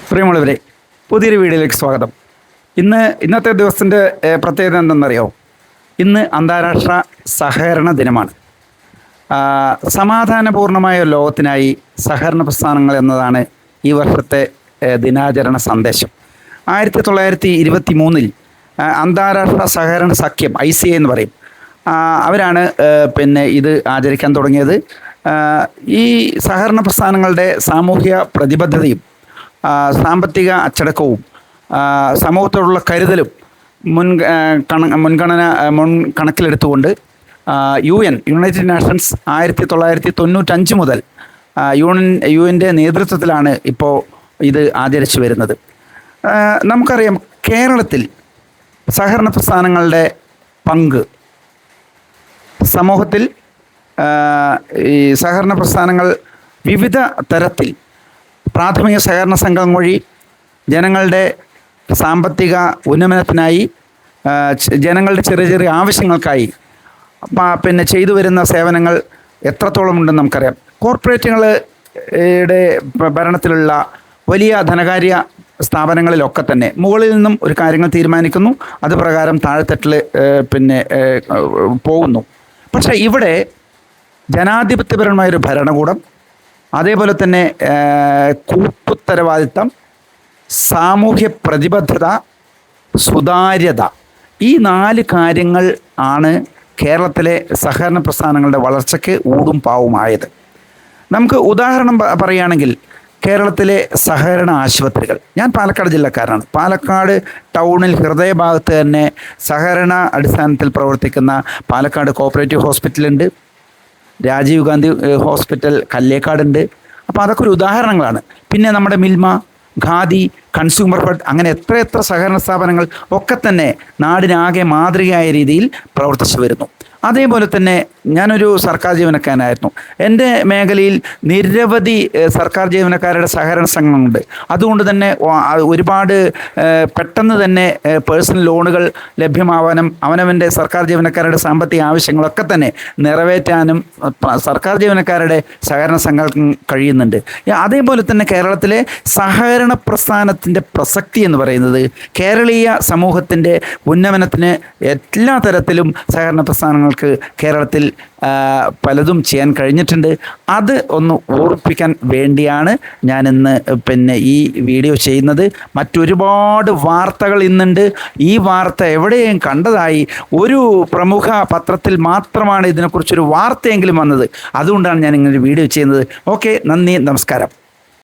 പ്രിയമുള്ളവരെ, പുതിയൊരു വീഡിയോയിലേക്ക് സ്വാഗതം. ഇന്നത്തെ ദിവസത്തിൻ്റെ പ്രത്യേകത എന്തെന്നറിയോ? ഇന്ന് അന്താരാഷ്ട്ര സഹകരണ ദിനമാണ്. സമാധാനപൂർണമായ ലോകത്തിനായി സഹകരണ പ്രസ്ഥാനങ്ങൾ എന്നതാണ് ഈ വർഷത്തെ ദിനാചരണ സന്ദേശം. 1923 അന്താരാഷ്ട്ര സഹകരണ സഖ്യം ICA എന്ന് പറയും, അവരാണ് ഇത് ആചരിക്കാൻ തുടങ്ങിയത്. ഈ സഹകരണ പ്രസ്ഥാനങ്ങളുടെ സാമൂഹിക പ്രതിബദ്ധതയും സാമ്പത്തിക അച്ചടക്കവും സമൂഹത്തോടുള്ള കരുതലും മുൻകണക്കിലെടുത്തുകൊണ്ട് യുണൈറ്റഡ് നേഷൻസ് 1995 മുതൽ യുഎൻ്റെ നേതൃത്വത്തിലാണ് ഇപ്പോൾ ഇത് ആചരിച്ചു വരുന്നത്. നമുക്കറിയാം, കേരളത്തിൽ സഹകരണ പ്രസ്ഥാനങ്ങളുടെ പങ്ക് സമൂഹത്തിൽ ഈ സഹകരണ പ്രസ്ഥാനങ്ങൾ വിവിധ തരത്തിൽ പ്രാഥമിക സഹകരണ സംഘം വഴി ജനങ്ങളുടെ സാമ്പത്തിക ഉന്നമനത്തിനായി, ജനങ്ങളുടെ ചെറിയ ചെറിയ ആവശ്യങ്ങൾക്കായി ചെയ്തു വരുന്ന സേവനങ്ങൾ എത്രത്തോളം ഉണ്ടെന്ന് നമുക്കറിയാം. കോർപ്പറേറ്റുകളുടെ ഭരണത്തിലുള്ള വലിയ ധനകാര്യ സ്ഥാപനങ്ങളിലൊക്കെ തന്നെ മുകളിൽ നിന്നും ഒരു കാര്യങ്ങൾ തീരുമാനിക്കുന്നു, അത് പ്രകാരം താഴെത്തട്ടിൽ പോകുന്നു. പക്ഷേ ഇവിടെ ജനാധിപത്യപരമായൊരു ഭരണകൂടം, അതേപോലെ തന്നെ കൂട്ടുത്തരവാദിത്തം, സാമൂഹ്യ പ്രതിബദ്ധത, സുതാര്യത, ഈ 4 കാര്യങ്ങൾ ആണ് കേരളത്തിലെ സഹകരണ പ്രസ്ഥാനങ്ങളുടെ വളർച്ചയ്ക്ക് ഊടും പാവുമായത്. നമുക്ക് ഉദാഹരണം പറയുകയാണെങ്കിൽ, കേരളത്തിലെ സഹകരണ ആശുപത്രികൾ. ഞാൻ പാലക്കാട് ജില്ലക്കാരനാണ്. പാലക്കാട് ടൗണിൽ ഹൃദയഭാഗത്ത് തന്നെ സഹകരണ അടിസ്ഥാനത്തിൽ പ്രവർത്തിക്കുന്ന പാലക്കാട് കോപ്പറേറ്റീവ് ഹോസ്പിറ്റലുണ്ട്, രാജീവ് ഗാന്ധി ഹോസ്പിറ്റൽ കല്ലേക്കാടുണ്ട്. അപ്പോൾ അതൊക്കെ ഒരു ഉദാഹരണങ്ങളാണ്. പിന്നെ നമ്മുടെ മിൽമ, ഖാദി, കൺസ്യൂമർ ഫെഡ്, അങ്ങനെ എത്ര സഹകരണ സ്ഥാപനങ്ങൾ ഒക്കെ തന്നെ നാടിനാകെ മാതൃകയായ രീതിയിൽ പ്രവർത്തിച്ചു വരുന്നു. അതേപോലെ തന്നെ ഞാനൊരു സർക്കാർ ജീവനക്കാരനായിരുന്നു. എൻ്റെ മേഖലയിൽ നിരവധി സർക്കാർ ജീവനക്കാരുടെ സഹകരണ സംഘങ്ങളുണ്ട്. അതുകൊണ്ട് തന്നെ ഒരുപാട് പെട്ടെന്ന് തന്നെ പേഴ്സണൽ ലോണുകൾ ലഭ്യമാവാനും അവനവൻ്റെ സർക്കാർ ജീവനക്കാരുടെ സാമ്പത്തിക ആവശ്യങ്ങളൊക്കെ തന്നെ നിറവേറ്റാനും സർക്കാർ ജീവനക്കാരുടെ സഹകരണ സംഘം കഴിയുന്നുണ്ട്. അതേപോലെ തന്നെ കേരളത്തിലെ സഹകരണ പ്രസ്ഥാനത്തിൻ്റെ പ്രസക്തി എന്ന് പറയുന്നത് കേരളീയ സമൂഹത്തിൻ്റെ ഉന്നമനത്തിന് എല്ലാ തരത്തിലും സഹകരണ പ്രസ്ഥാനങ്ങൾക്ക് കേരളത്തിൽ പലതും ചെയ്യാൻ കഴിഞ്ഞിട്ടുണ്ട്. അത് ഒന്ന് ഓർപ്പിക്കാൻ വേണ്ടിയാണ് ഞാനിന്ന് ഈ വീഡിയോ ചെയ്യുന്നത്. മറ്റൊരുപാട് വാർത്തകൾ ഇന്നുണ്ട്. ഈ വാർത്ത എവിടെയും കണ്ടതായി ഒരു പ്രമുഖ പത്രത്തിൽ മാത്രമാണ് ഇതിനെക്കുറിച്ചൊരു വാർത്തയെങ്കിലും വന്നത്. അതുകൊണ്ടാണ് ഞാൻ ഇങ്ങനെ വീഡിയോ ചെയ്യുന്നത്. ഓക്കെ, നന്ദി, നമസ്കാരം.